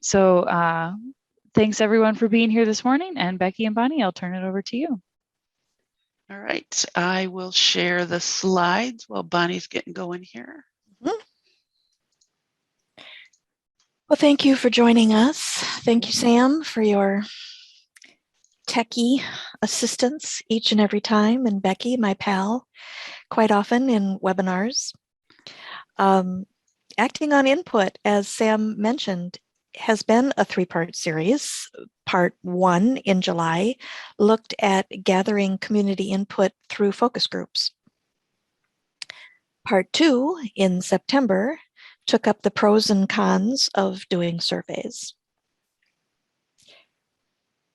great. So thanks everyone for being here this morning. And Becky and Bonnie, I'll turn it over to you. All right, I will share the slides while Bonnie's getting going here. Well, thank you for joining us. Thank you, Sam, for your techie assistance each and every time, and Becky, my pal, quite often in webinars. Acting on input, as Sam mentioned, has been a three-part series. Part 1 in July looked at gathering community input through focus groups. Part 2 in September took up the pros and cons of doing surveys.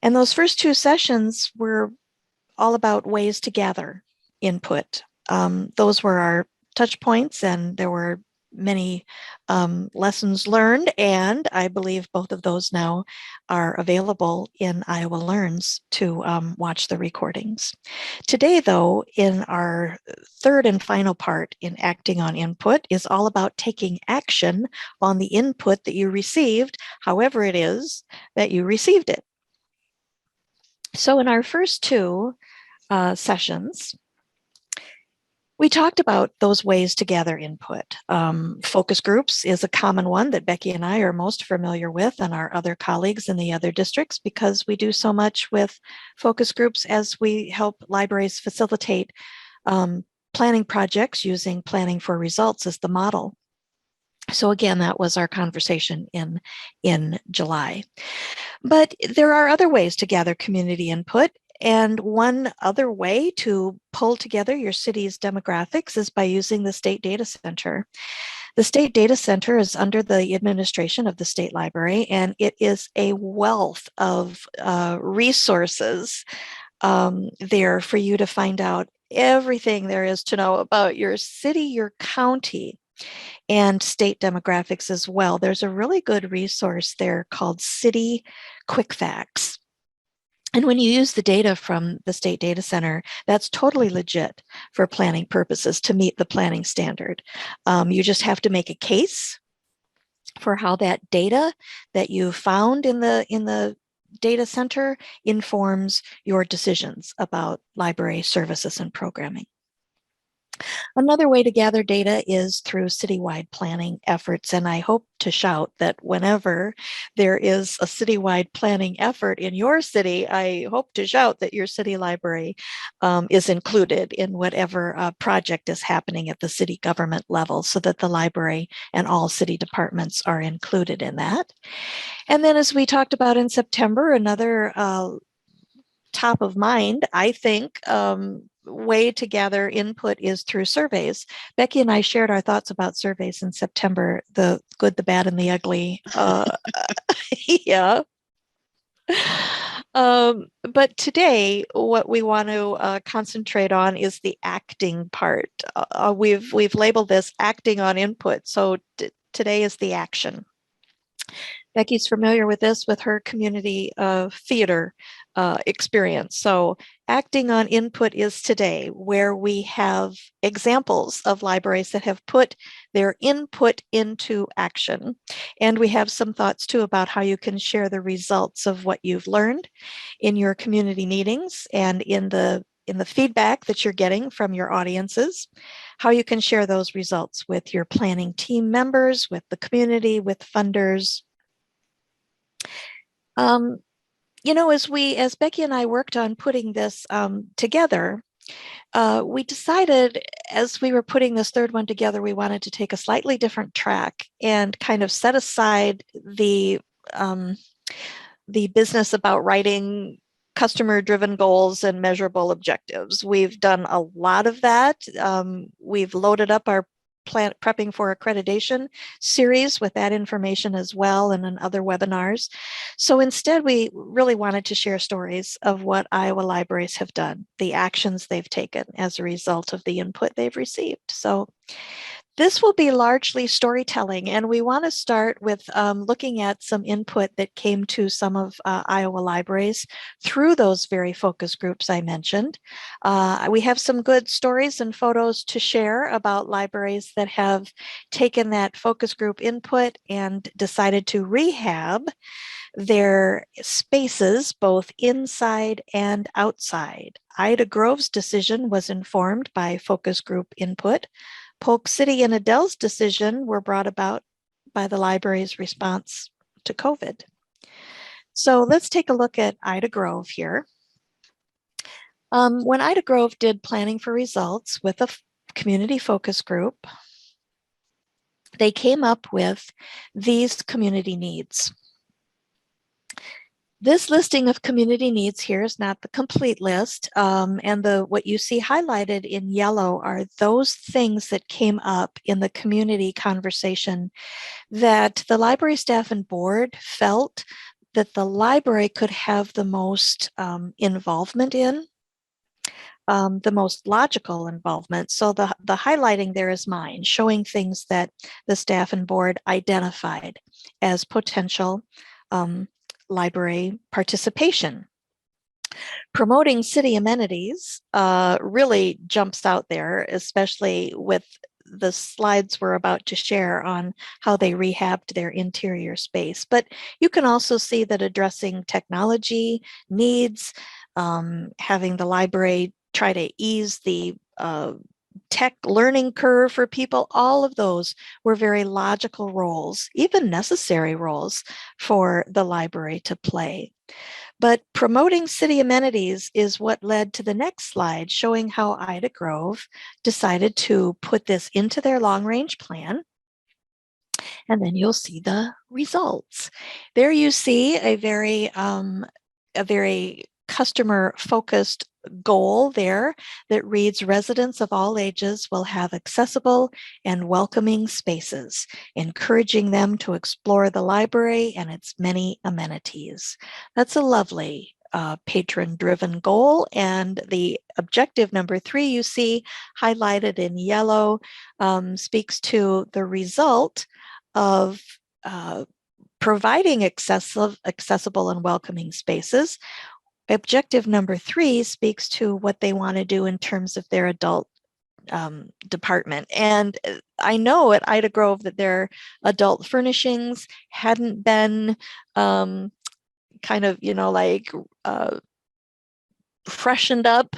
And those first 2 sessions were all about ways to gather input. Those were our touch points, and there were many lessons learned, and I believe both of those now are available in Iowa Learns to watch the recordings. Today, though, in our third and final part in acting on input is all about taking action on the input that you received, however it is that you received it. So in our first 2 sessions, we talked about those ways to gather input. Focus groups is a common one that Becky and I are most familiar with, and our other colleagues in the other districts, because we do so much with focus groups as we help libraries facilitate planning projects using planning for results as the model. So again, that was our conversation in July. But there are other ways to gather community input. And one other way to pull together your city's demographics is by using the State Data Center. The State Data Center is under the administration of the State Library, and it is a wealth of resources there for you to find out everything there is to know about your city, your county, and state demographics as well. There's a really good resource there called City Quick Facts. And when you use the data from the State Data Center, that's totally legit for planning purposes to meet the planning standard. You just have to make a case for how that data that you found in the data center informs your decisions about library services and programming. Another way to gather data is through citywide planning efforts, and I hope to shout that whenever there is a citywide planning effort in your city, I hope to shout that your city library is included in whatever project is happening at the city government level, so that the library and all city departments are included in that. And then, as we talked about in September, another top of mind, I think, way to gather input is through surveys. Becky and I shared our thoughts about surveys in September, the good, the bad, and the ugly. Yeah. But today, what we want to concentrate on is the acting part. We've labeled this acting on input. So today is the action. Becky's familiar with this with her community theater experience. So acting on input is today, where we have examples of libraries that have put their input into action. And we have some thoughts too about how you can share the results of what you've learned in your community meetings and in the feedback that you're getting from your audiences, how you can share those results with your planning team members, with the community, with funders. You know, as Becky and I worked on putting this together, we decided as we were putting this third one together, we wanted to take a slightly different track and kind of set aside the business about writing customer-driven goals and measurable objectives. We've done a lot of that. We've loaded up our prepping for accreditation series with that information as well, and in other webinars. So instead, we really wanted to share stories of what Iowa libraries have done, the actions they've taken as a result of the input they've received. So This will be largely storytelling, and we want to start with looking at some input that came to some of Iowa libraries through those very focus groups I mentioned. We have some good stories and photos to share about libraries that have taken that focus group input and decided to rehab their spaces both inside and outside. Ida Grove's decision was informed by focus group input. Polk City and Adele's decision were brought about by the library's response to COVID. So let's take a look at Ida Grove here. When Ida Grove did planning for results with a community focus group, they came up with these community needs. This listing of community needs here is not the complete list, and what you see highlighted in yellow are those things that came up in the community conversation that the library staff and board felt that the library could have the most involvement in, the most logical involvement. So the highlighting there is mine, showing things that the staff and board identified as potential library participation. Promoting city amenities really jumps out there, especially with the slides we're about to share on how they rehabbed their interior space. But you can also see that addressing technology needs, having the library try to ease the tech learning curve for people, all of those were very logical roles, even necessary roles for the library to play. But promoting city amenities is what led to the next slide, showing how Ida Grove decided to put this into their long-range plan. And then you'll see the results. There you see a very customer-focused goal there that reads, residents of all ages will have accessible and welcoming spaces, encouraging them to explore the library and its many amenities. That's a lovely patron-driven goal. And the objective number 3 you see highlighted in yellow speaks to the result of providing accessible and welcoming spaces. Objective number 3 speaks to what they want to do in terms of their adult department. And I know at Ida Grove that their adult furnishings hadn't been freshened up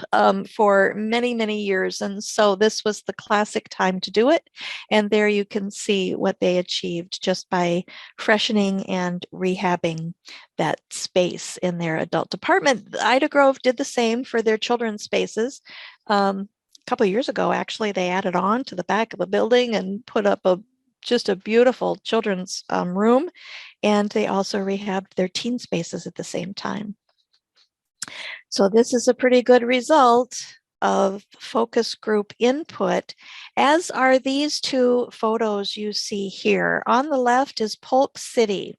for many, many years. And so this was the classic time to do it. And there you can see what they achieved just by freshening and rehabbing that space in their adult department. Ida Grove did the same for their children's spaces. A couple of years ago, actually, they added on to the back of the building and put up just a beautiful children's room. And they also rehabbed their teen spaces at the same time. So this is a pretty good result of focus group input, as are these 2 photos you see here. On the left is Polk City.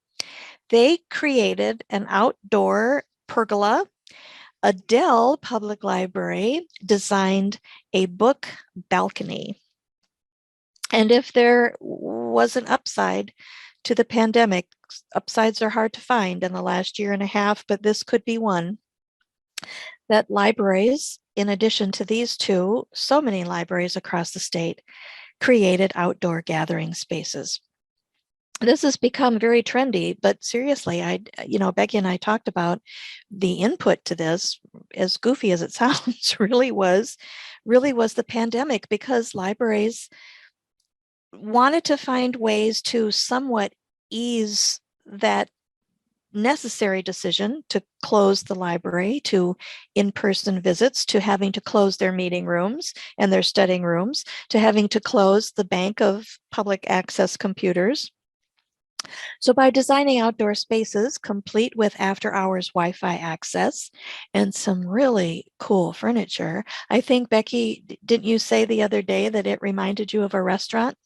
They created an outdoor pergola. Adele Public Library designed a book balcony. And if there was an upside to the pandemic, upsides are hard to find in the last year and a half, but this could be one, that libraries, in addition to these 2, so many libraries across the state created outdoor gathering spaces. This has become very trendy, but seriously, Becky and I talked about the input to this, as goofy as it sounds, really was the pandemic, because libraries wanted to find ways to somewhat ease that necessary decision to close the library to in-person visits, to having to close their meeting rooms and their studying rooms, to having to close the bank of public access computers. So by designing outdoor spaces complete with after-hours Wi-Fi access and some really cool furniture, I think, Becky, didn't you say the other day that it reminded you of a restaurant?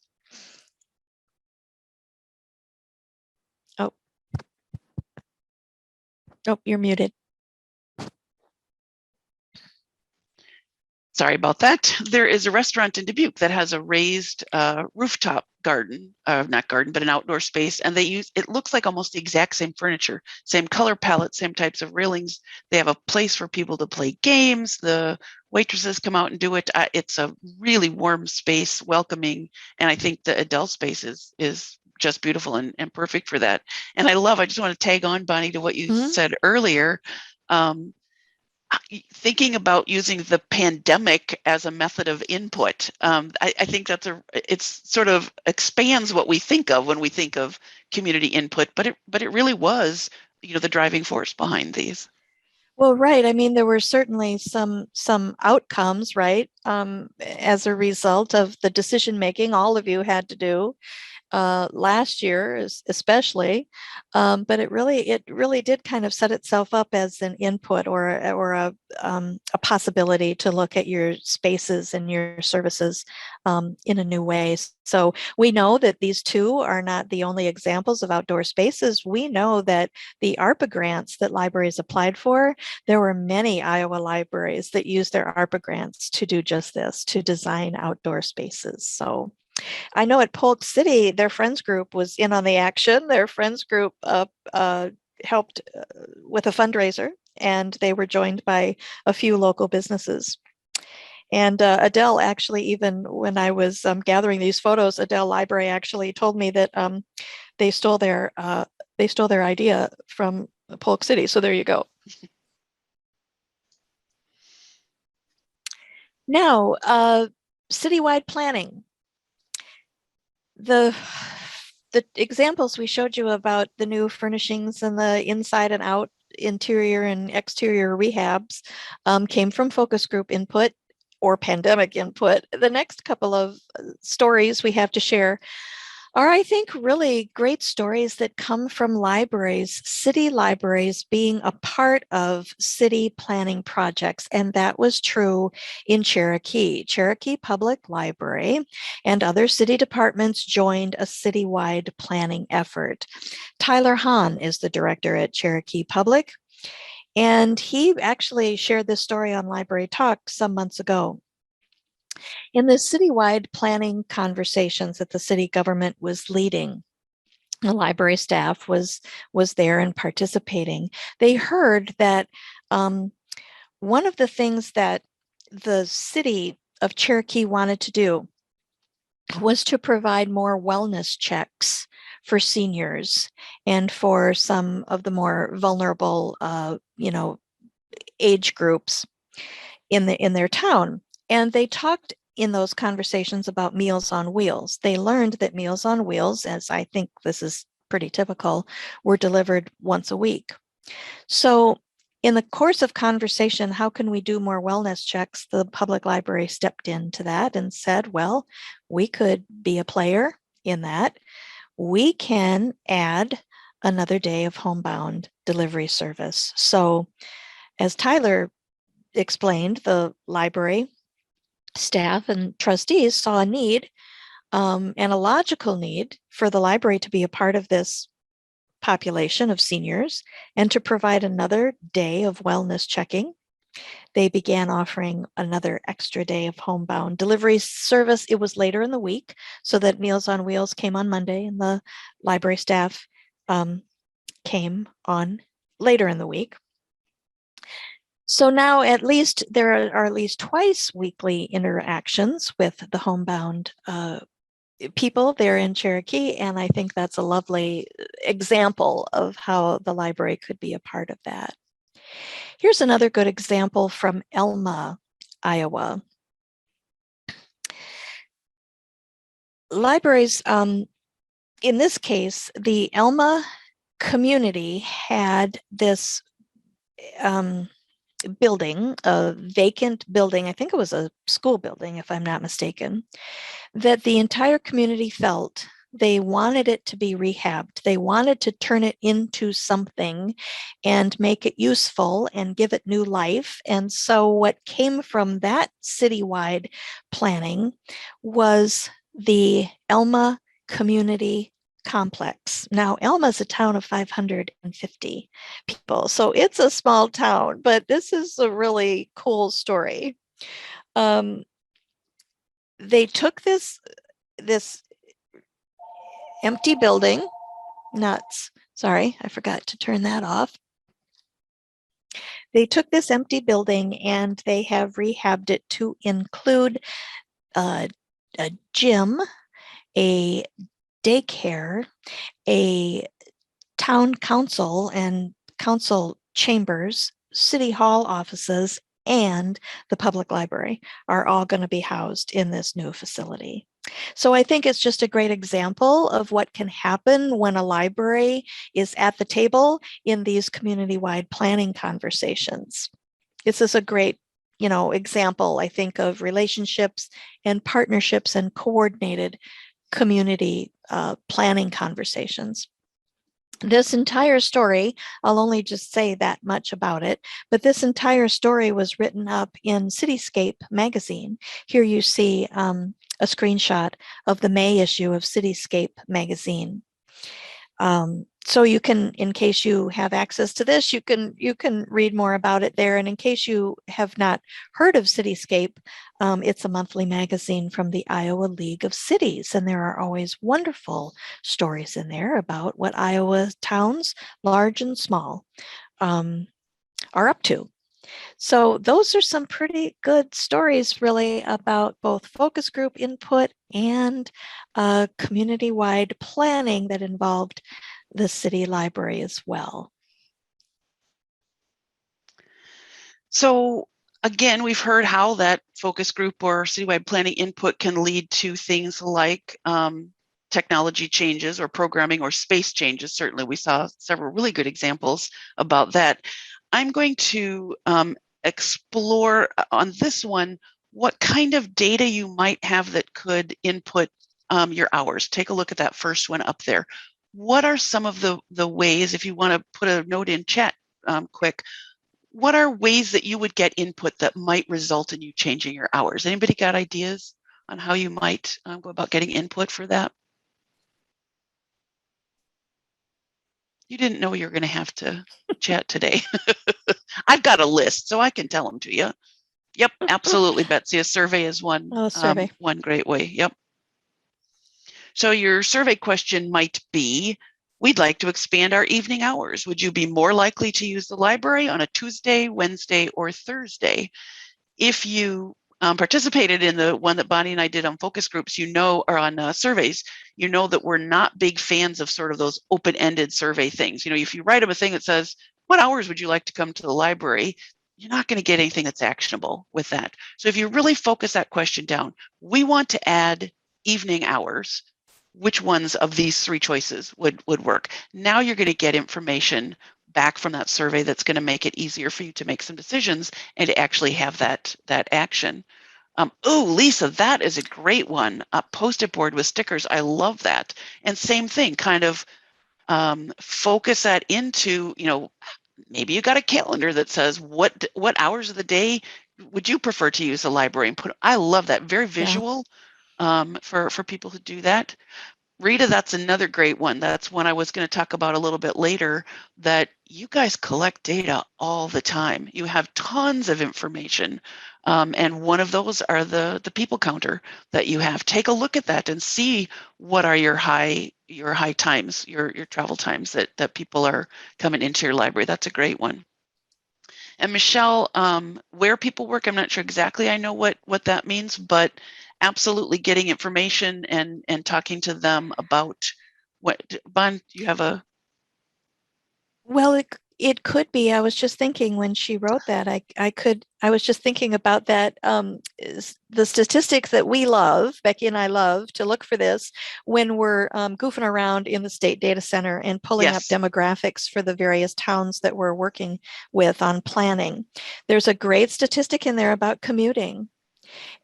Oh, you're muted. Sorry about that. There is a restaurant in Dubuque that has a raised rooftop garden, not garden, but an outdoor space. And it looks like almost the exact same furniture, same color palette, same types of railings. They have a place for people to play games. The waitresses come out and do it. It's a really warm space, welcoming. And I think the adult space is just beautiful and perfect for that. And I just want to tag on, Bonnie, to what you said earlier. Thinking about using the pandemic as a method of input. I think it's sort of expands what we think of when we think of community input, but it really was, the driving force behind these. Well, right. I mean, there were certainly some outcomes, right? As a result of the decision making all of you had to do last year, especially, but it really did kind of set itself up as an input or a possibility to look at your spaces and your services in a new way. So we know that these two are not the only examples of outdoor spaces. We know that the ARPA grants that libraries applied for, there were many Iowa libraries that used their ARPA grants to do just this, to design outdoor spaces. So I know at Polk City, their friends group was in on the action. Their friends group helped with a fundraiser, and they were joined by a few local businesses. And Adele actually, even when I was gathering these photos, Adele Library actually told me that they stole their idea from Polk City. So there you go. Now, citywide planning. The examples we showed you about the new furnishings and the inside and out, interior and exterior rehabs came from focus group input or pandemic input. The next couple of stories we have to share are, I think, really great stories that come from libraries, city libraries being a part of city planning projects. And that was true in Cherokee. Cherokee Public Library and other city departments joined a citywide planning effort. Tyler Hahn is the director at Cherokee Public, and he actually shared this story on Library Talk some months ago. In the citywide planning conversations that the city government was leading, the library staff was there and participating. They heard that one of the things that the city of Cherokee wanted to do was to provide more wellness checks for seniors and for some of the more vulnerable, age groups in their town. And they talked in those conversations about Meals on Wheels. They learned that Meals on Wheels, as I think this is pretty typical, were delivered once a week. So in the course of conversation, how can we do more wellness checks? The public library stepped into that and said, well, we could be a player in that. We can add another day of homebound delivery service. So as Tyler explained, the library staff and trustees saw a need and a logical need for the library to be a part of this population of seniors and to provide another day of wellness checking. They began offering another extra day of homebound delivery service. It was later in the week, so that Meals on Wheels came on Monday and the library staff came on later in the week. So now at least there are at least twice weekly interactions with the homebound people there in Cherokee, and I think that's a lovely example of how the library could be a part of that. Here's another good example from Elma, Iowa. Libraries, in this case, the Elma community had this building, a vacant building, I think it was a school building, if I'm not mistaken, that the entire community felt they wanted it to be rehabbed. They wanted to turn it into something and make it useful and give it new life. And so what came from that citywide planning was the Elma Community Complex. Now, Elma is a town of 550 people, so it's a small town, but this is a really cool story. They took this empty building. Nuts. Sorry, I forgot to turn that off. They took this empty building and they have rehabbed it to include a gym, a daycare, a town council and council chambers, city hall offices, and the public library are all going to be housed in this new facility. So I think it's just a great example of what can happen when a library is at the table in these community-wide planning conversations. This is a great, example, I think, of relationships and partnerships and coordinated community planning conversations. This entire story, I'll only just say that much about it, but this entire story was written up in CITYSCAPE magazine. Here you see a screenshot of the May issue of CITYSCAPE magazine. So you can, in case you have access to this, you can read more about it there. And in case you have not heard of CITYSCAPE, it's a monthly magazine from the Iowa League of Cities. And there are always wonderful stories in there about what Iowa towns, large and small, are up to. So those are some pretty good stories really about both focus group input and community-wide planning that involved the city library as well. So again, we've heard how that focus group or citywide planning input can lead to things like technology changes or programming or space changes. Certainly, we saw several really good examples about that. I'm going to explore on this one what kind of data you might have that could input your hours. Take a look at that first one up there. What are some of the ways, if you want to put a note in chat quick, what are ways that you would get input that might result in you changing your hours? Anybody got ideas on how you might go about getting input for that? You didn't know you were going to have to chat today. I've got a list, so I can tell them to you. Yep, absolutely, Betsy. A survey is one, one great way. Yep. So your survey question might be, we'd like to expand our evening hours. Would you be more likely to use the library on a Tuesday, Wednesday, or Thursday? If you participated in the one that Bonnie and I did on focus groups, or on surveys, that we're not big fans of sort of those open-ended survey things. If you write them a thing that says, what hours would you like to come to the library? You're not going to get anything that's actionable with that. So if you really focus that question down, we want to add evening hours. Which ones of these three choices would work? Now you're going to get information back from that survey that's going to make it easier for you to make some decisions and to actually have that action. Oh, Lisa, that is a great one. A Post-it board with stickers. I love that. And same thing, kind of focus that into, maybe you got a calendar that says what hours of the day would you prefer to use the library and I love that. Very visual. For people who do that. Rita, that's another great one. That's one I was going to talk about a little bit later, that you guys collect data all the time. You have tons of information. And one of those are the people counter that you have. Take a look at that and see what are your high times, your travel times that people are coming into your library. That's a great one. And Michelle, where people work, I'm not sure exactly I know what that means, but absolutely getting information and talking to them about what. Bon, do you have a? Well, it could be. I was just thinking when she wrote that, I was just thinking about that. The statistics that we love, Becky and I love to look for this when we're goofing around in the state data center and pulling up demographics for the various towns that we're working with on planning. There's a great statistic in there about commuting.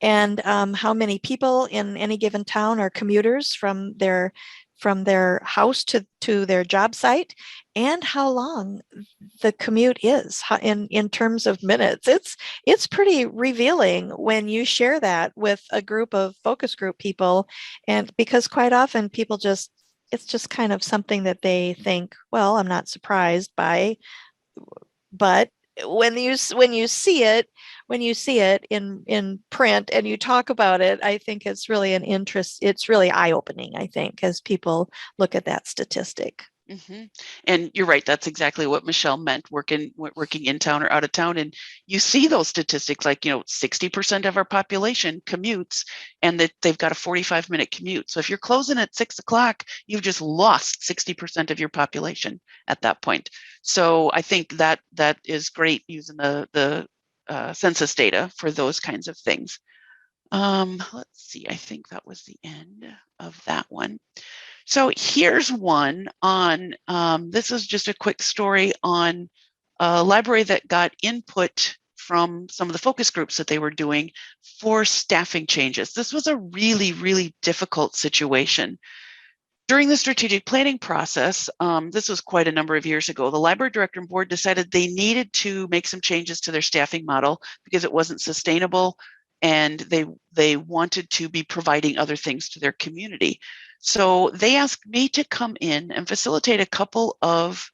And how many people in any given town are commuters from their house to their job site, and how long the commute is in terms of minutes. It's pretty revealing when you share that with a group of focus group people, and because quite often people it's just kind of something that they think, well, I'm not surprised by, but when you see it in print and you talk about it, I think it's really it's really eye-opening, I think, as people look at that statistic. Mm-hmm. And you're right. That's exactly what Michelle meant, working in town or out of town. And you see those statistics, like, 60% of our population commutes, and that they've got a 45-minute commute. So if you're closing at 6 o'clock, you've just lost 60% of your population at that point. So I think that is great, using the census data for those kinds of things. Let's see. I think that was the end of that one. So here's one on, this is just a quick story on a library that got input from some of the focus groups that they were doing for staffing changes. This was a really, really difficult situation. During the strategic planning process, this was quite a number of years ago, the library director and board decided they needed to make some changes to their staffing model because it wasn't sustainable, and they wanted to be providing other things to their community. So they asked me to come in and facilitate a couple of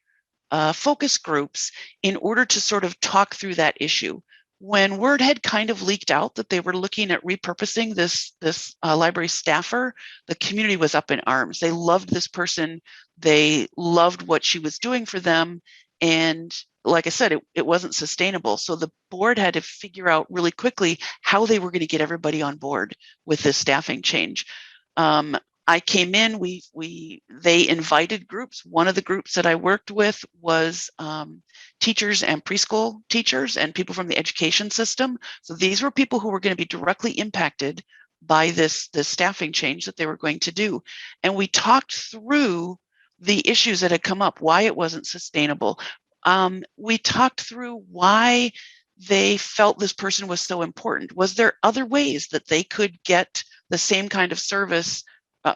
focus groups in order to sort of talk through that issue. When word had kind of leaked out that they were looking at repurposing this library staffer, the community was up in arms. They loved this person. They loved what she was doing for them. And like I said, it wasn't sustainable. So the board had to figure out really quickly how they were going to get everybody on board with this staffing change. I came in, they invited groups. One of the groups that I worked with was teachers and preschool teachers and people from the education system. So these were people who were going to be directly impacted by this staffing change that they were going to do. And we talked through the issues that had come up, why it wasn't sustainable. We talked through why they felt this person was so important. Was there other ways that they could get the same kind of service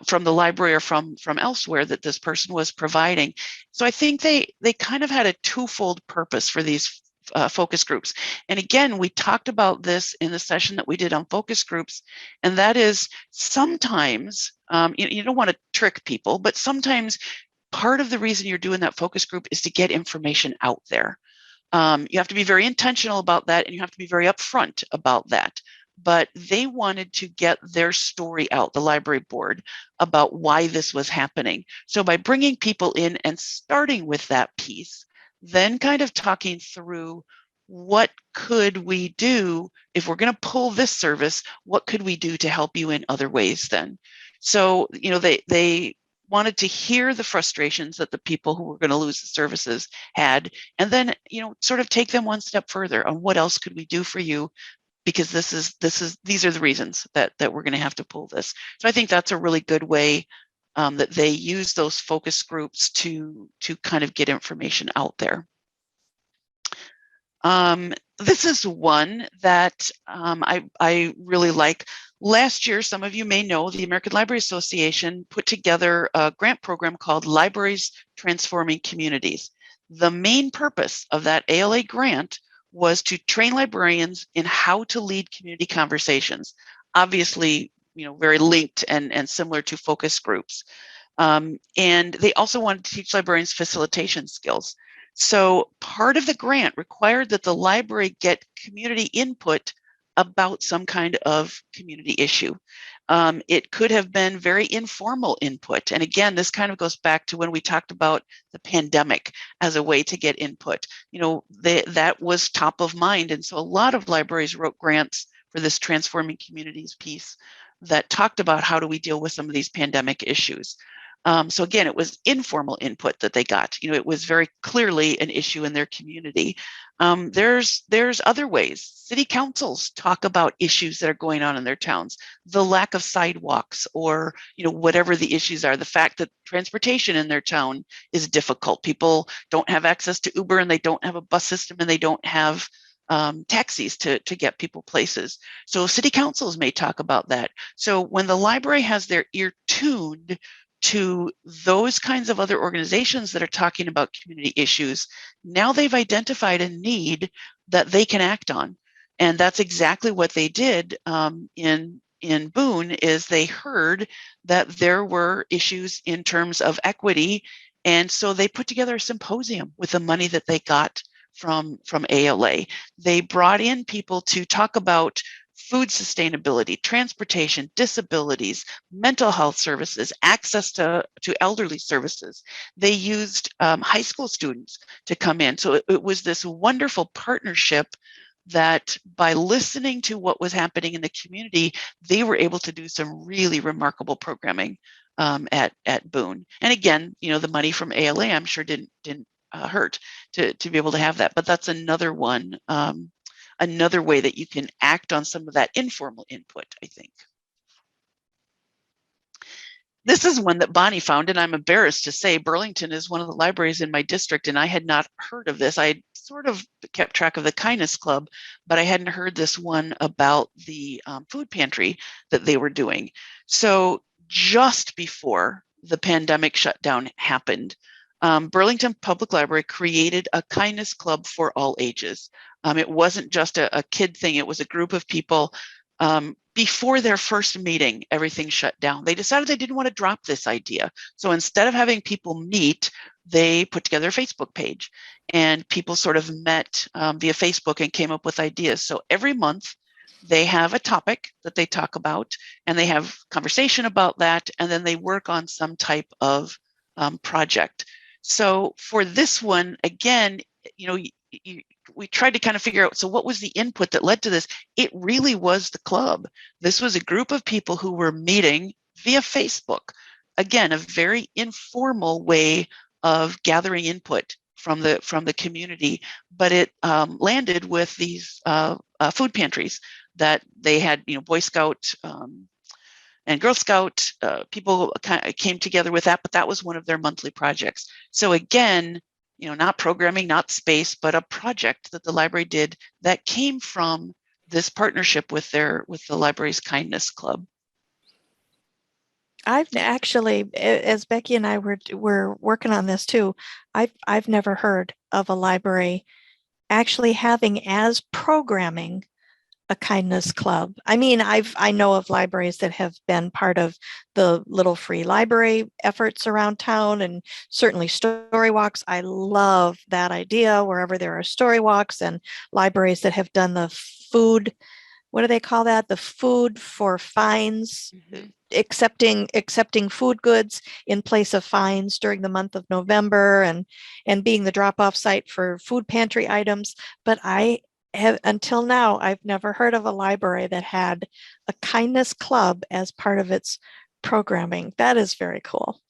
from the library or from elsewhere that this person was providing? So I think they kind of had a twofold purpose for these focus groups. And again, we talked about this in the session that we did on focus groups, and that is sometimes, you don't want to trick people, but sometimes part of the reason you're doing that focus group is to get information out there. You have to be very intentional about that, and you have to be very upfront about that. But they wanted to get their story out, the library board, about why this was happening. So by bringing people in and starting with that piece, then kind of talking through, what could we do if we're going to pull this service? What could we do to help you in other ways then? So, they wanted to hear the frustrations that the people who were going to lose the services had, and then, sort of take them one step further on what else could we do for you, because these are the reasons that we're going to have to pull this. So I think that's a really good way that they use those focus groups to kind of get information out there. This is one that I really like. Last year, some of you may know, the American Library Association put together a grant program called Libraries Transforming Communities. The main purpose of that ALA grant was to train librarians in how to lead community conversations. Obviously, very linked and similar to focus groups. And they also wanted to teach librarians facilitation skills. So part of the grant required that the library get community input about some kind of community issue. It could have been very informal input. And again, this kind of goes back to when we talked about the pandemic as a way to get input. That was top of mind. And so a lot of libraries wrote grants for this Transforming Communities piece that talked about how do we deal with some of these pandemic issues. So again, it was informal input that they got. It was very clearly an issue in their community. There's other ways. City councils talk about issues that are going on in their towns, the lack of sidewalks, or whatever the issues are. The fact that transportation in their town is difficult. People don't have access to Uber, and they don't have a bus system, and they don't have taxis to get people places. So city councils may talk about that. So when the library has their ear tuned to those kinds of other organizations that are talking about community issues, now they've identified a need that they can act on. And that's exactly what they did in Boone, is they heard that there were issues in terms of equity. And so they put together a symposium with the money that they got from ALA. They brought in people to talk about food sustainability, transportation, disabilities, mental health services, access to elderly services. They used high school students to come in. So it was this wonderful partnership that by listening to what was happening in the community, they were able to do some really remarkable programming at Boone. And again, the money from ALA, I'm sure didn't hurt to be able to have that. But that's another one, another way that you can act on some of that informal input, I think. This is one that Bonnie found, and I'm embarrassed to say Burlington is one of the libraries in my district, and I had not heard of this. I sort of kept track of the Kindness Club, but I hadn't heard this one about the food pantry that they were doing. So just before the pandemic shutdown happened, Burlington Public Library created a Kindness Club for all ages. It wasn't just a kid thing, it was a group of people. Before their first meeting, everything shut down. They decided they didn't want to drop this idea. So instead of having people meet, they put together a Facebook page, and people sort of met via Facebook and came up with ideas. So every month they have a topic that they talk about, and they have conversation about that, and then they work on some type of project. So for this one, again, we tried to kind of figure out, so what was the input that led to this? It really was the club. This was a group of people who were meeting via Facebook. Again, a very informal way of gathering input from the community, but it landed with these food pantries that they had, Boy Scout and Girl Scout people kind of came together with that, but that was one of their monthly projects. So again, not programming, not space, but a project that the library did that came from this partnership with the library's Kindness Club. I've actually, as Becky and I were working on this too, I've never heard of a library actually having as programming a Kindness Club. I mean, I know of libraries that have been part of the little free library efforts around town, and certainly story walks. I love that idea wherever there are story walks, and libraries that have done the food, what do they call that? The food for fines, accepting food goods in place of fines during the month of November, and being the drop-off site for food pantry items. But until now, I've never heard of a library that had a Kindness Club as part of its programming. That is very cool.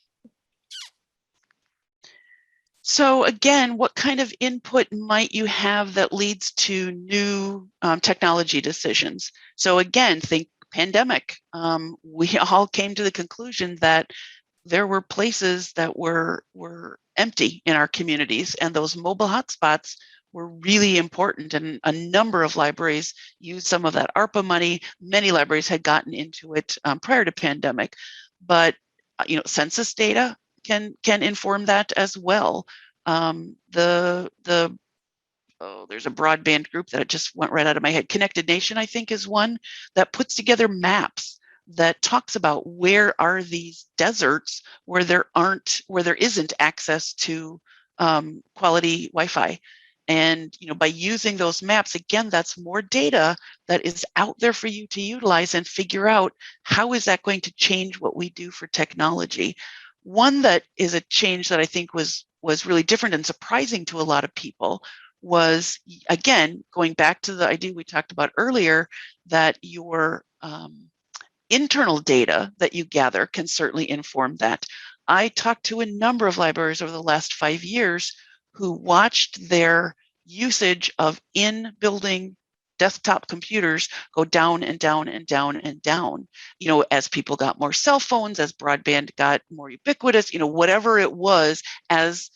So again, what kind of input might you have that leads to new technology decisions? So again, think pandemic. We all came to the conclusion that there were places that were empty in our communities, and those mobile hotspots were really important, and a number of libraries used some of that ARPA money. Many libraries had gotten into it prior to pandemic, but census data can inform that as well. There's a broadband group that just went right out of my head. Connected Nation, I think, is one that puts together maps that talks about where are these deserts where there isn't access to quality Wi-Fi. And by using those maps, again, that's more data that is out there for you to utilize and figure out how is that going to change what we do for technology. One that is a change that I think was really different and surprising to a lot of people was, again, going back to the idea we talked about earlier, that your internal data that you gather can certainly inform that. I talked to a number of libraries over the last 5 years who watched their usage of in-building desktop computers go down and down and down and down, as people got more cell phones, as broadband got more ubiquitous, whatever it was, as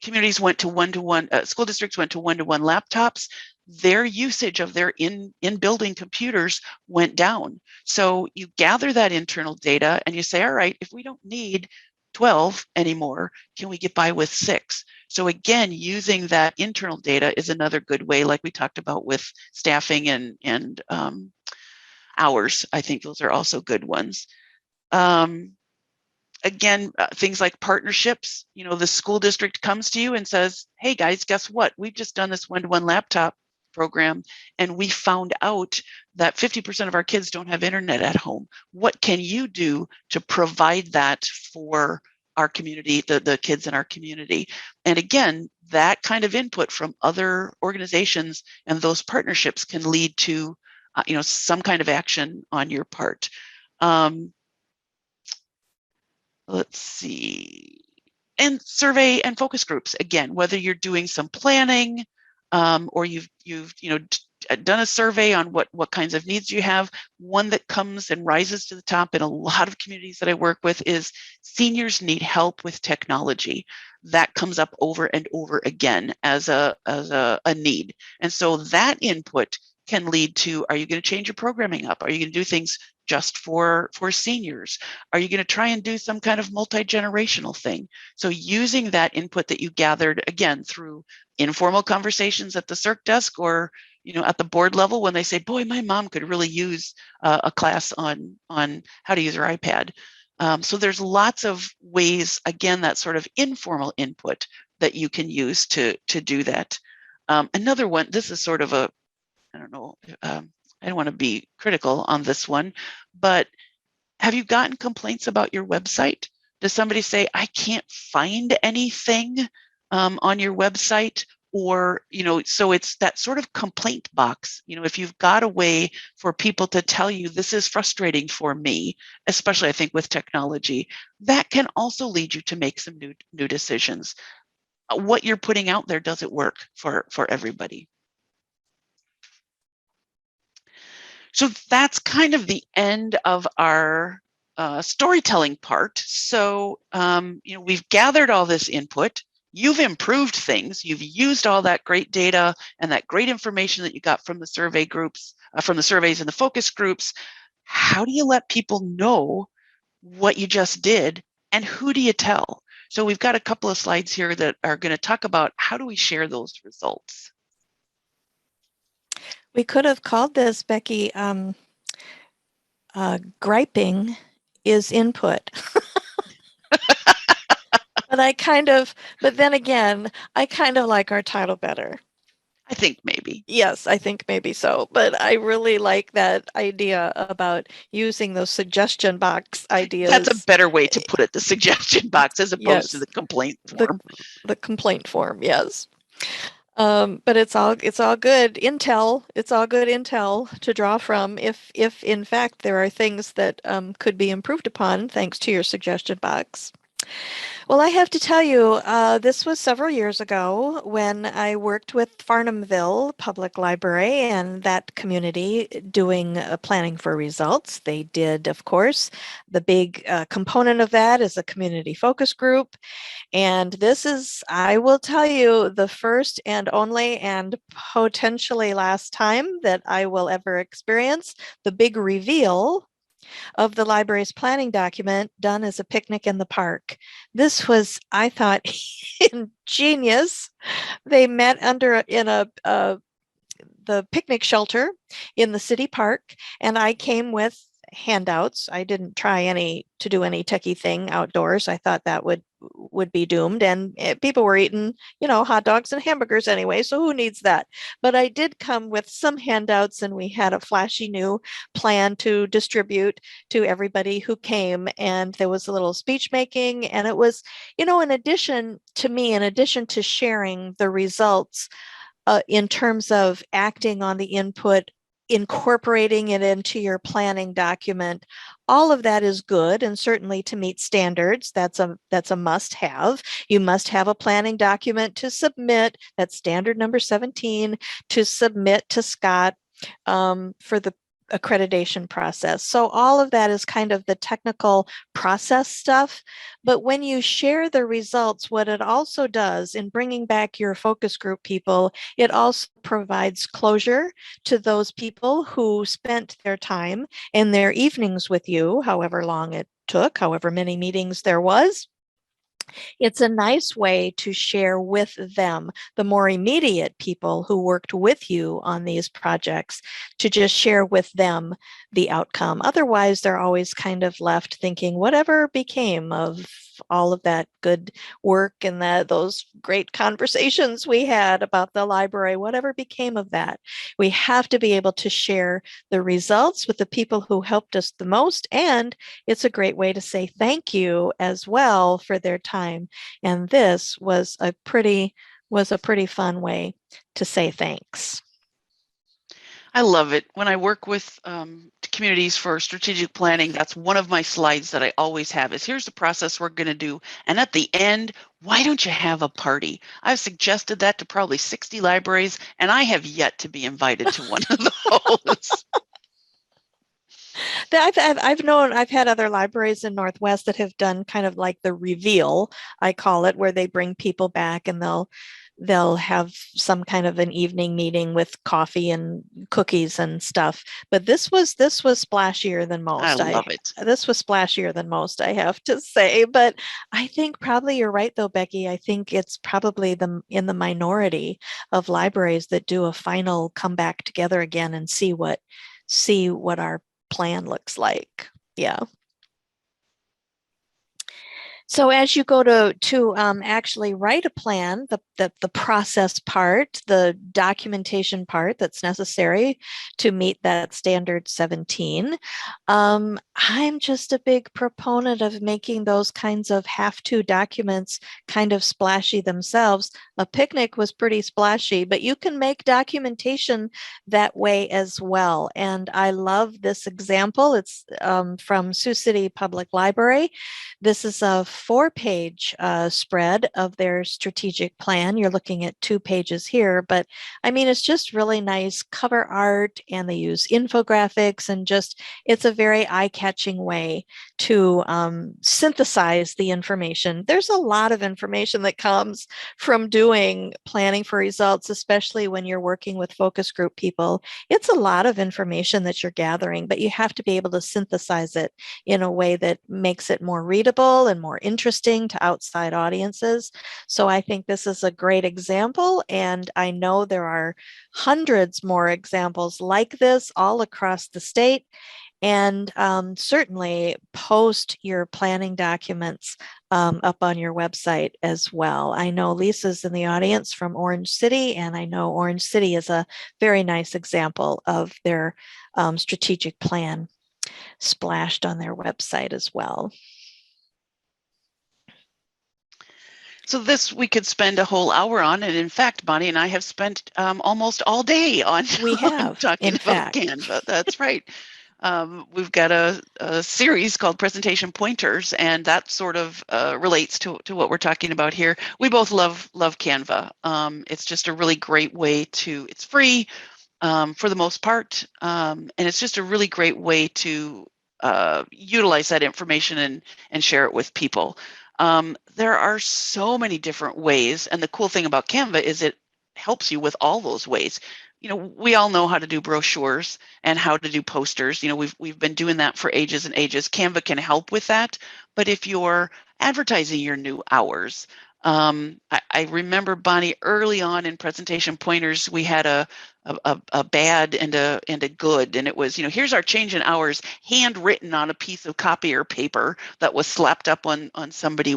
communities went to one-to-one, school districts went to one-to-one laptops, their usage of their in-building computers went down. So you gather that internal data and you say, all right, if we don't need 12 anymore, can we get by with 6? So again, using that internal data is another good way, like we talked about with staffing and hours. I think those are also good ones. again, things like partnerships. You know, the school district comes to you and says, hey guys, guess what? We've just done this one-to-one laptop program, and we found out that 50% of our kids don't have internet at home. What can you do to provide that for our community, the kids in our community? And again, that kind of input from other organizations and those partnerships can lead to some kind of action on your part. Let's see. And survey and focus groups, again, whether you're doing some planning or you've done a survey on what kinds of needs you have. One that comes and rises to the top in a lot of communities that I work with is seniors need help with technology. That comes up over and over again as a need. And so that input can lead to, are you going to change your programming up? Are you going to do things just for seniors? Are you going to try and do some kind of multi-generational thing? So using that input that you gathered, again, through informal conversations at the circ desk or at the board level, when they say, boy, my mom could really use a class on how to use her iPad. So there's lots of ways, again, that sort of informal input that you can use to do that. Another one, this is sort of a, I don't know, I don't want to be critical on this one, but have you gotten complaints about your website? Does somebody say, I can't find anything on your website? Or, so it's that sort of complaint box. If you've got a way for people to tell you, this is frustrating for me, especially I think with technology, that can also lead you to make some new decisions. What you're putting out there, does it work for everybody? So that's kind of the end of our storytelling part. So, we've gathered all this input. You've improved things. You've used all that great data and that great information that you got from the survey groups, from the surveys and the focus groups. How do you let people know what you just did, and who do you tell? So we've got a couple of slides here that are going to talk about how do we share those results. We could have called this, Becky, griping is input. But then again, I kind of like our title better. I think maybe. Yes, I think maybe so. But I really like that idea about using those suggestion box ideas. That's a better way to put it, the suggestion box, as opposed to the complaint form. The complaint form, yes. But it's all good intel. It's all good intel to draw from if in fact there are things that could be improved upon thanks to your suggestion box. Well, I have to tell you, this was several years ago when I worked with Farnhamville Public Library and that community doing planning for results. They did, of course, the big component of that is a community focus group. And this is, I will tell you, the first and only and potentially last time that I will ever experience the big reveal of the library's planning document done as a picnic in the park. This was, I thought, ingenious. They met in the picnic shelter in the city park, and I came with handouts. I didn't try to do any techie thing outdoors. I thought that would be doomed, and people were eating, hot dogs and hamburgers anyway, so who needs that? But I did come with some handouts, and we had a flashy new plan to distribute to everybody who came, and there was a little speech making, and it was, in addition to sharing the results in terms of acting on the input, incorporating it into your planning document, all of that is good, and certainly to meet standards, that's a must-have. You must have a planning document to submit. That's standard number 17 to submit to Scott for the accreditation process. So all of that is kind of the technical process stuff. But when you share the results, what it also does in bringing back your focus group people, it also provides closure to those people who spent their time and their evenings with you, however long it took, however many meetings there was. It's a nice way to share with them, the more immediate people who worked with you on these projects, to just share with them the outcome. Otherwise, they're always kind of left thinking, whatever became of all of that good work and those great conversations we had about the library, whatever became of that. We have to be able to share the results with the people who helped us the most, and it's a great way to say thank you as well for their time. And this was a pretty fun way to say thanks. I love it. When I work with communities for strategic planning, that's one of my slides that I always have is here's the process we're going to do. And at the end, why don't you have a party? I've suggested that to probably 60 libraries, and I have yet to be invited to one of those. I've had other libraries in Northwest that have done kind of like the reveal, I call it, where they bring people back and they'll have some kind of an evening meeting with coffee and cookies and stuff. But this was splashier than most. I love it. This was splashier than most, I have to say. But I think probably you're right, though, Becky. I think it's probably in the minority of libraries that do a final come back together again and see what our plan looks like. Yeah. So as you go to actually write a plan, the process part, the documentation part that's necessary to meet that standard 17, I'm just a big proponent of making those kinds of have-to documents kind of splashy themselves. A picnic was pretty splashy, but you can make documentation that way as well. And I love this example. It's from Sioux City Public Library. This is a 4-page spread of their strategic plan. You're looking at 2 pages here, but I mean, it's just really nice cover art, and they use infographics, and just, it's a very eye-catching way to synthesize the information. There's a lot of information that comes from doing planning for results, especially when you're working with focus group people. It's a lot of information that you're gathering, but you have to be able to synthesize it in a way that makes it more readable and more interesting to outside audiences. So I think this is a great example, and I know there are hundreds more examples like this all across the state. And certainly post your planning documents up on your website as well. I know Lisa's in the audience from Orange City, and I know Orange City is a very nice example of their strategic plan splashed on their website as well. So this we could spend a whole hour on, and in fact, Bonnie and I have spent almost all day on, we have, talking about Canva. That's right. We've got a series called Presentation Pointers, and that sort of relates to what we're talking about here. We both love Canva. It's just a really great way to, it's free for the most part, and it's just a really great way to utilize that information and share it with people. There are so many different ways, and the cool thing about Canva is it helps you with all those ways. You know, we all know how to do brochures and how to do posters. You know, we've been doing that for ages and ages. Canva can help with that. But if you're advertising your new hours, I remember, Bonnie, early on in Presentation Pointers, we had a bad and a good, and it was, you know, here's our change in hours, handwritten on a piece of copy or paper that was slapped up on somebody's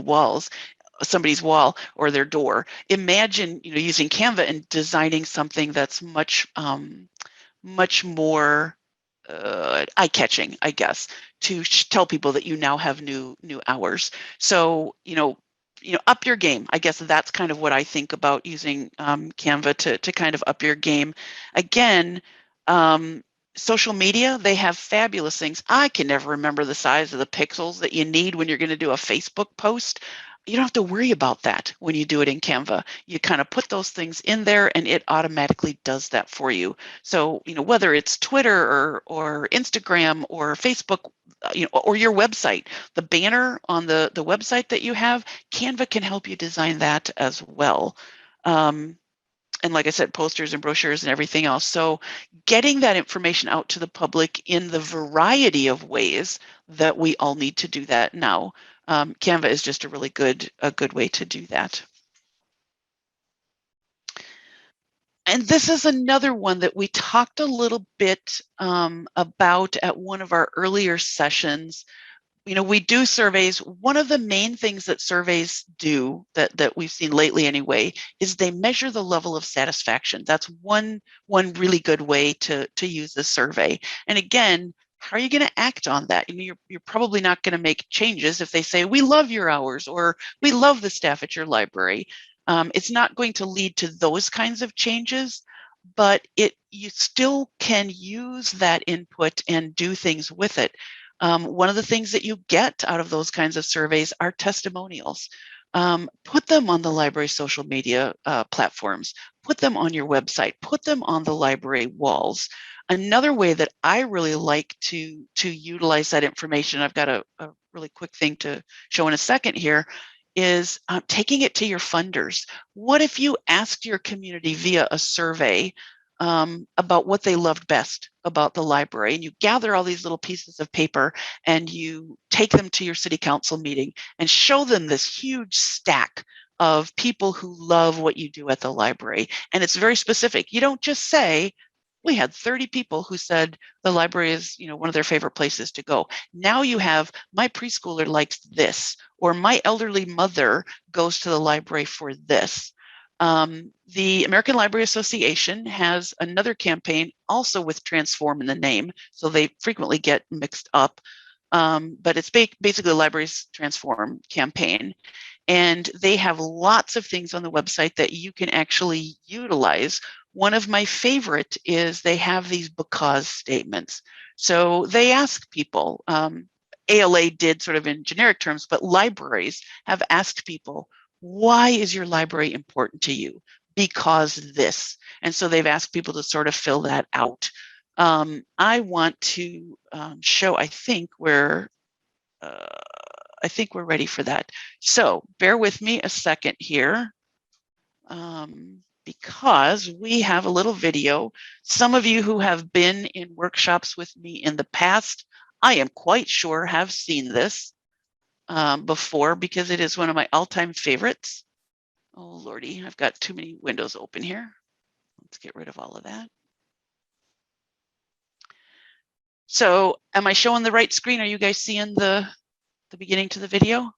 wall or their door. Imagine, you know, using Canva and designing something that's much more eye-catching, I guess, to tell people that you now have new hours. So, you know, up your game. I guess that's kind of what I think about using Canva to kind of up your game. Again, social media, they have fabulous things. I can never remember the size of the pixels that you need when you're going to do a Facebook post. You don't have to worry about that when you do it in Canva. You kind of put those things in there and it automatically does that for you. So, you know, whether it's Twitter or Instagram or Facebook, you know, or your website, the banner on the website that you have, Canva can help you design that as well. And like I said, posters and brochures and everything else. So getting that information out to the public in the variety of ways that we all need to do that now. Canva is just a really good way to do that. And this is another one that we talked a little bit about at one of our earlier sessions. You know, we do surveys. One of the main things that surveys do that we've seen lately anyway, is they measure the level of satisfaction. That's one really good way to use the survey. And again, how are you going to act on that? You know, you're probably not going to make changes if they say, we love your hours, or we love the staff at your library. It's not going to lead to those kinds of changes, but you still can use that input and do things with it. One of the things that you get out of those kinds of surveys are testimonials. Put them on the library social media platforms, put them on your website, put them on the library walls. Another way that I really like to utilize that information, I've got a really quick thing to show in a second here, is taking it to your funders. What if you asked your community via a survey about what they loved best about the library, and you gather all these little pieces of paper and you take them to your city council meeting and show them this huge stack of people who love what you do at the library. And it's very specific. You don't just say, we had 30 people who said the library is, you know, one of their favorite places to go. Now you have, my preschooler likes this, or my elderly mother goes to the library for this. The American Library Association has another campaign also with transform in the name, so they frequently get mixed up, but it's basically the library's transform campaign. And they have lots of things on the website that you can actually utilize. One of my favorite is they have these because statements. So they ask people, ALA did sort of in generic terms, but libraries have asked people, why is your library important to you? Because this. And so they've asked people to sort of fill that out. I want to show, I think we're ready for that. So bear with me a second here, because we have a little video. Some of you who have been in workshops with me in the past, I am quite sure have seen this before, because it is one of my all-time favorites. Oh, Lordy, I've got too many windows open here. Let's get rid of all of that. So am I showing the right screen? Are you guys seeing the beginning to the video?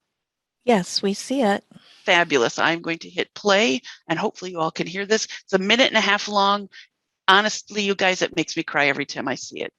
Yes, we see it. Fabulous. I'm going to hit play and hopefully you all can hear this. It's a 1.5 minutes long. Honestly, you guys, it makes me cry every time I see it.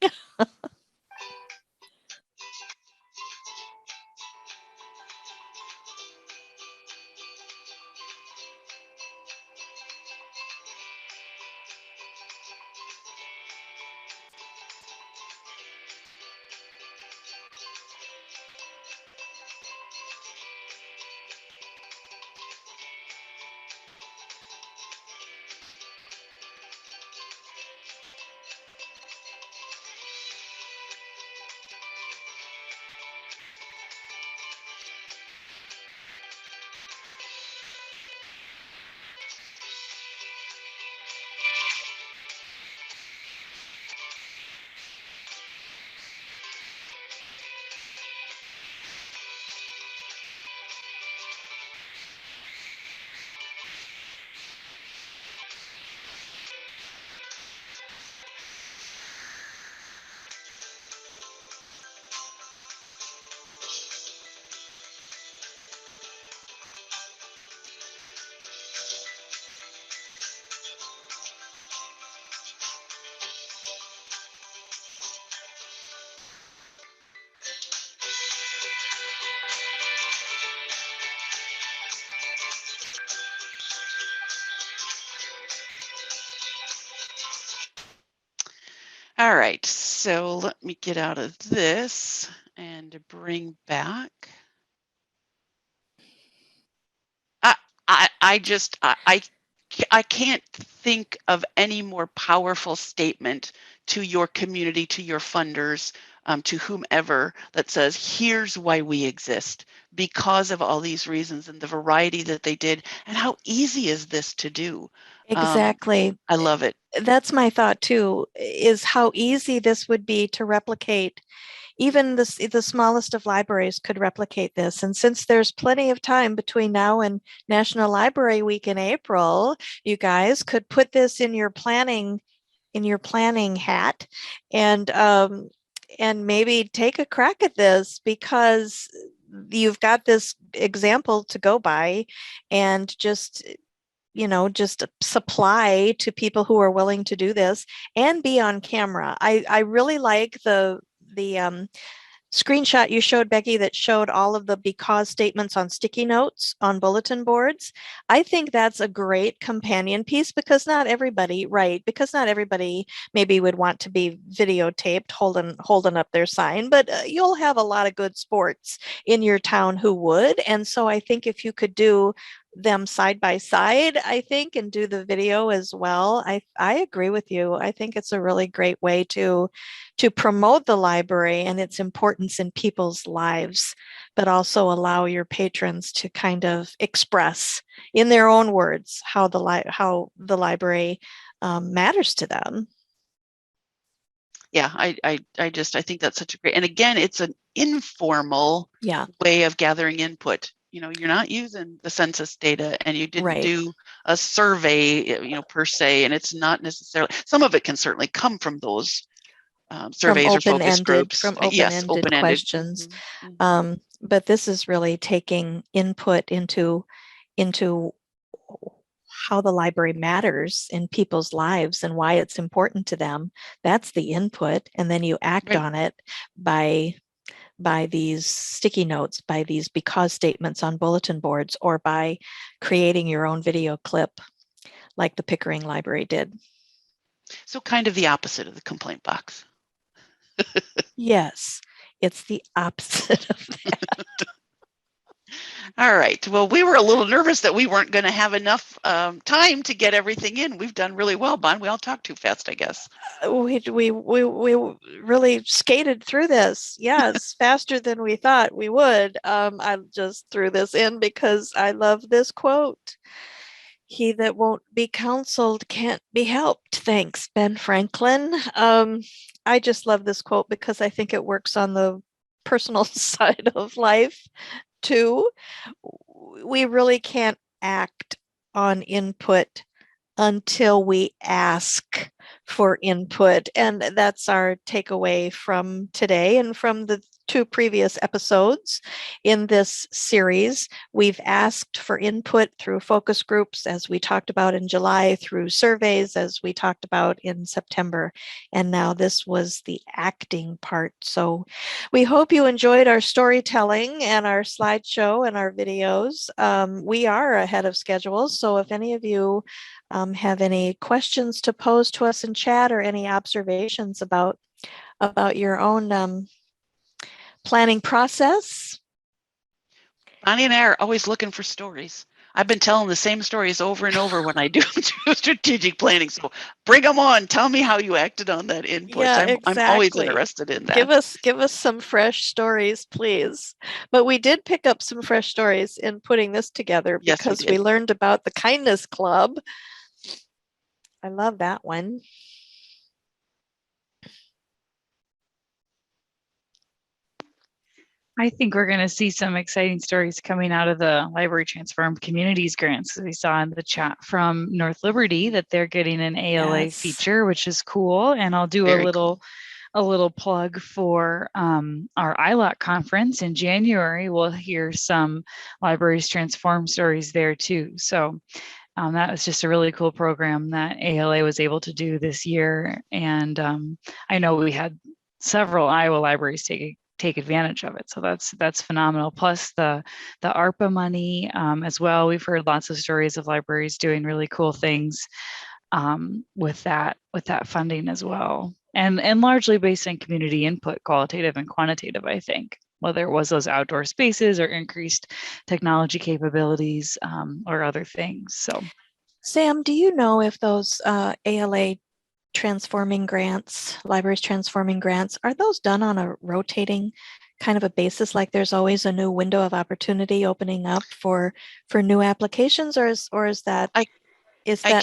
All right, so let me get out of this and bring back. I can't think of any more powerful statement to your community, to your funders, to whomever, that says, here's why we exist, because of all these reasons and the variety that they did, and how easy is this to do? Exactly. I love it. That's my thought too, is how easy this would be to replicate even the smallest of libraries could replicate this. And since there's plenty of time between now and National Library Week in April, you guys could put this in your planning hat and maybe take a crack at this, because you've got this example to go by, and just supply to people who are willing to do this and be on camera. I really like the screenshot you showed, Becky, that showed all of the because statements on sticky notes on bulletin boards. I think that's a great companion piece, because not everybody maybe would want to be videotaped holding up their sign, but you'll have a lot of good sports in your town who would. And so I think if you could do them side by side, I think, and do the video as well, I agree with you. I think it's a really great way to promote the library and its importance in people's lives, but also allow your patrons to kind of express in their own words how the library matters to them. Yeah, I think that's such a great, and again, it's an informal way of gathering input. You're not using the census data, and you didn't do a survey, per se, and it's not necessarily, some of it can certainly come from those surveys or focus groups. From open-ended questions. But this is really taking input into how the library matters in people's lives and why it's important to them. That's the input. And then you act on it by these sticky notes, by these because statements on bulletin boards, or by creating your own video clip like the Pickering Library did. So kind of the opposite of the complaint box. Yes, it's the opposite of that. All right. Well, we were a little nervous that we weren't going to have enough time to get everything in. We've done really well, Bon. We all talked too fast, I guess. We really skated through this. Yes, faster than we thought we would. I just threw this in because I love this quote. He that won't be counseled can't be helped. Thanks, Ben Franklin. I just love this quote because I think it works on the personal side of life too. We really can't act on input until we ask for input. And that's our takeaway from today and from the 2 previous episodes in this series. We've asked for input through focus groups, as we talked about in July, through surveys, as we talked about in September. And now this was the acting part. So we hope you enjoyed our storytelling and our slideshow and our videos. We are ahead of schedule. So if any of you have any questions to pose to us in chat, or any observations about your own planning process. Bonnie and I are always looking for stories. I've been telling the same stories over and over when I do strategic planning. So bring them on. Tell me how you acted on that input. Yeah, exactly. I'm always interested in that. Give us some fresh stories, please. But we did pick up some fresh stories in putting this together, because we learned about the Kindness Club. I love that one. I think we're going to see some exciting stories coming out of the Library Transformed Communities grants. We saw in the chat from North Liberty that they're getting an ALA feature, which is cool. And I'll do a little plug for our ILOC conference in January. We'll hear some Libraries Transformed stories there too. So that was just a really cool program that ALA was able to do this year. And I know we had several Iowa libraries take advantage of it. So that's phenomenal. Plus the ARPA money as well. We've heard lots of stories of libraries doing really cool things with that funding as well. And largely based on community input, qualitative and quantitative, I think, whether it was those outdoor spaces or increased technology capabilities or other things. So, Sam, do you know if those ALA transforming grants, libraries transforming grants, are those done on a rotating kind of a basis, like there's always a new window of opportunity opening up for new applications, or is that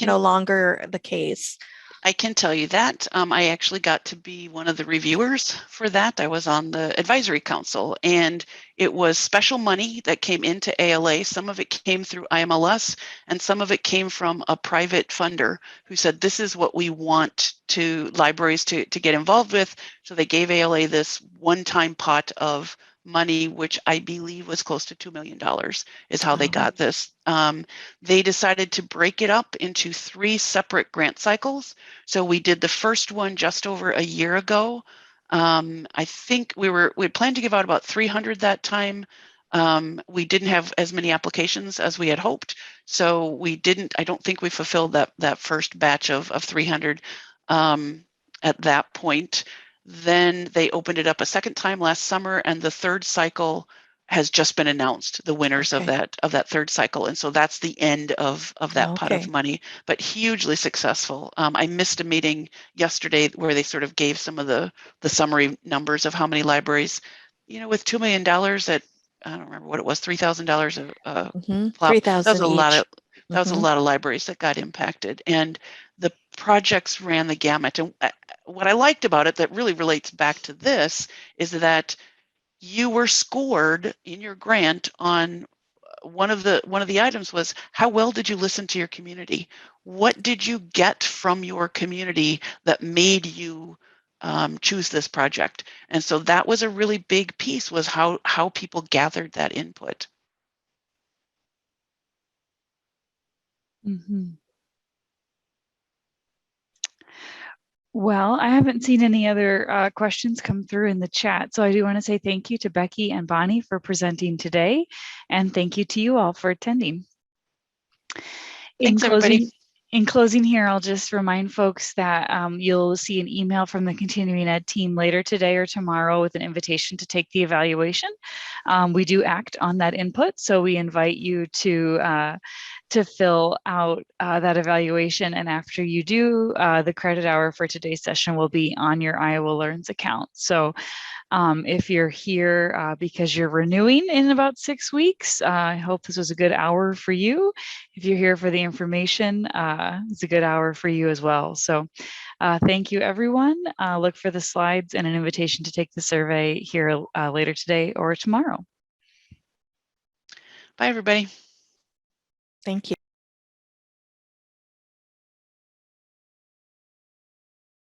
no longer the case? I can tell you that. I actually got to be one of the reviewers for that. I was on the advisory council, and it was special money that came into ALA. Some of it came through IMLS, and some of it came from a private funder who said, this is what we want libraries to get involved with. So they gave ALA this one-time pot of money, which I believe was close to $2 million is how they got this. They decided to break it up into 3 separate grant cycles. So we did the first one just over a year ago. I think we had planned to give out about 300 that time. We didn't have as many applications as we had hoped. So I don't think we fulfilled that first batch of 300 at that point. Then they opened it up a second time last summer, and the third cycle has just been announced, the winners of that third cycle. And so that's the end of that pot of money, but hugely successful. I missed a meeting yesterday where they sort of gave some of the summary numbers of how many libraries, with $2 million at, I don't remember what it was, $3,000 a plop. 3,000 that was a lot each. of that was a lot of libraries that got impacted, and the projects ran the gamut. And what I liked about it that really relates back to this is that you were scored in your grant on one of the items was, how well did you listen to your community? What did you get from your community that made you choose this project? And so that was a really big piece, was how people gathered that input. Mm-hmm. Well, I haven't seen any other questions come through in the chat. So I do want to say thank you to Becky and Bonnie for presenting today. And thank you to you all for attending. Thanks, everybody. In closing here, I'll just remind folks that you'll see an email from the continuing ed team later today or tomorrow with an invitation to take the evaluation. We do act on that input, so we invite you to fill out that evaluation. And after you do, the credit hour for today's session will be on your Iowa Learns account. So if you're here because you're renewing in about 6 weeks, I hope this was a good hour for you. If you're here for the information, it's a good hour for you as well. So thank you, everyone. Look for the slides and an invitation to take the survey here later today or tomorrow. Bye, everybody. Thank you.